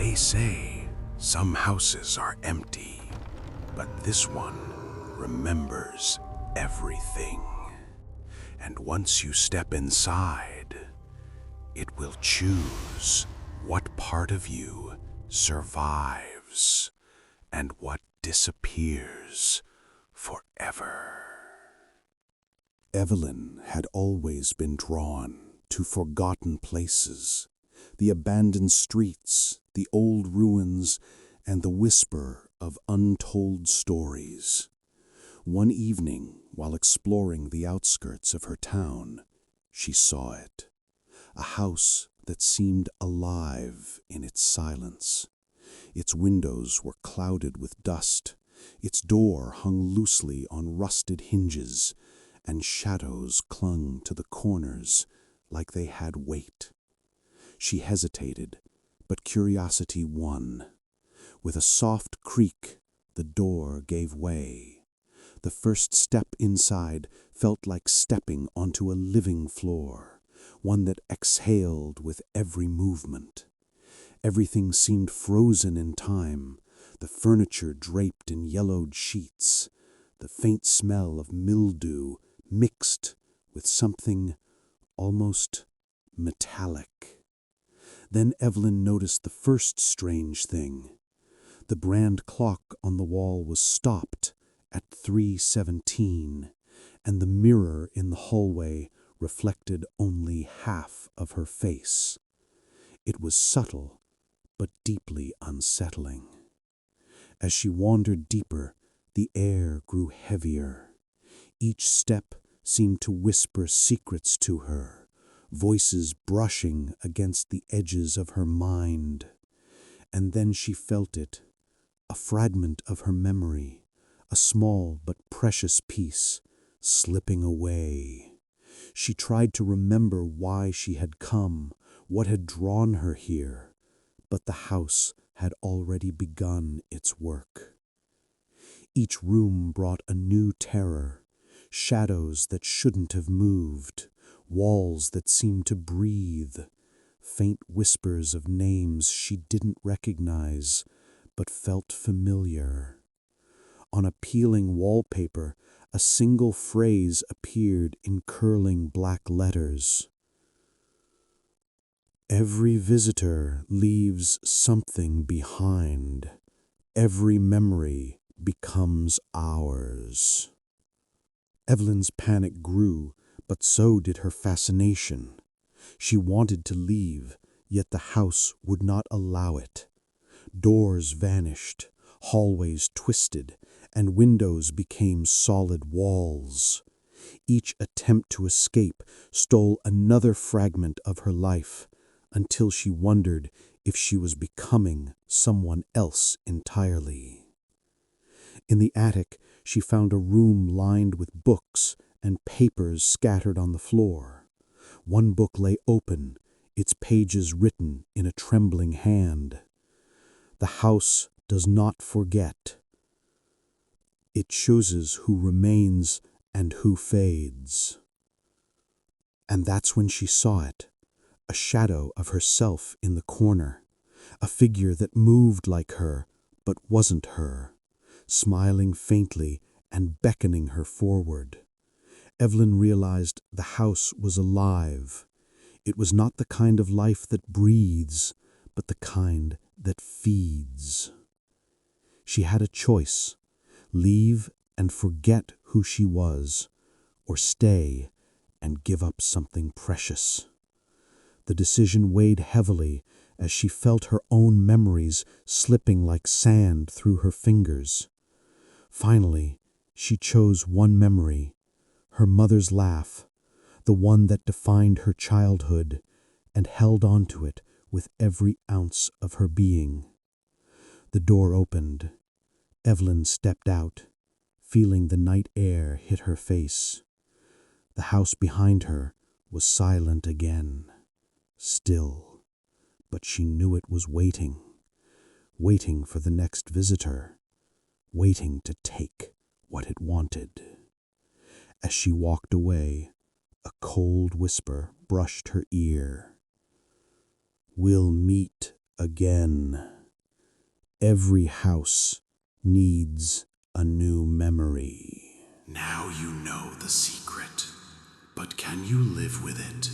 They say some houses are empty, but this one remembers everything. And once you step inside, it will choose what part of you survives and what disappears forever. Evelyn had always been drawn to forgotten places, the abandoned streets, the old ruins, and the whisper of untold stories. One evening, while exploring the outskirts of her town, she saw it. A house that seemed alive in its silence. Its windows were clouded with dust, its door hung loosely on rusted hinges, and shadows clung to the corners like they had weight. She hesitated, but curiosity won. With a soft creak, the door gave way. The first step inside felt like stepping onto a living floor, one that exhaled with every movement. Everything seemed frozen in time, the furniture draped in yellowed sheets, the faint smell of mildew mixed with something almost metallic. Then Evelyn noticed the first strange thing. The brand clock on the wall was stopped at 3:17, and the mirror in the hallway reflected only half of her face. It was subtle, but deeply unsettling. As she wandered deeper, the air grew heavier. Each step seemed to whisper secrets to her, voices brushing against the edges of her mind. And then she felt it, a fragment of her memory, a small but precious piece, slipping away. She tried to remember why she had come, what had drawn her here, but the house had already begun its work. Each room brought a new terror, shadows that shouldn't have moved, walls that seemed to breathe, faint whispers of names she didn't recognize but felt familiar. On a peeling wallpaper, a single phrase appeared in curling black letters. Every visitor leaves something behind. Every memory becomes ours. Evelyn's panic grew, but so did her fascination. She wanted to leave, yet the house would not allow it. Doors vanished, hallways twisted, and windows became solid walls. Each attempt to escape stole another fragment of her life, until she wondered if she was becoming someone else entirely. In the attic, she found a room lined with books and papers scattered on the floor. One book lay open, its pages written in a trembling hand. The house does not forget. It chooses who remains and who fades. And that's when she saw it, a shadow of herself in the corner, a figure that moved like her but wasn't her, smiling faintly and beckoning her forward. Evelyn realized the house was alive. It was not the kind of life that breathes, but the kind that feeds. She had a choice: leave and forget who she was, or stay and give up something precious. The decision weighed heavily as she felt her own memories slipping like sand through her fingers. Finally, she chose one memory, her mother's laugh, the one that defined her childhood, and held on to it with every ounce of her being. The door opened. Evelyn stepped out, feeling the night air hit her face. The house behind her was silent again, still, but she knew it was waiting, waiting for the next visitor, waiting to take what it wanted. As she walked away, a cold whisper brushed her ear. "We'll meet again. Every house needs a new memory. Now you know the secret, but can you live with it?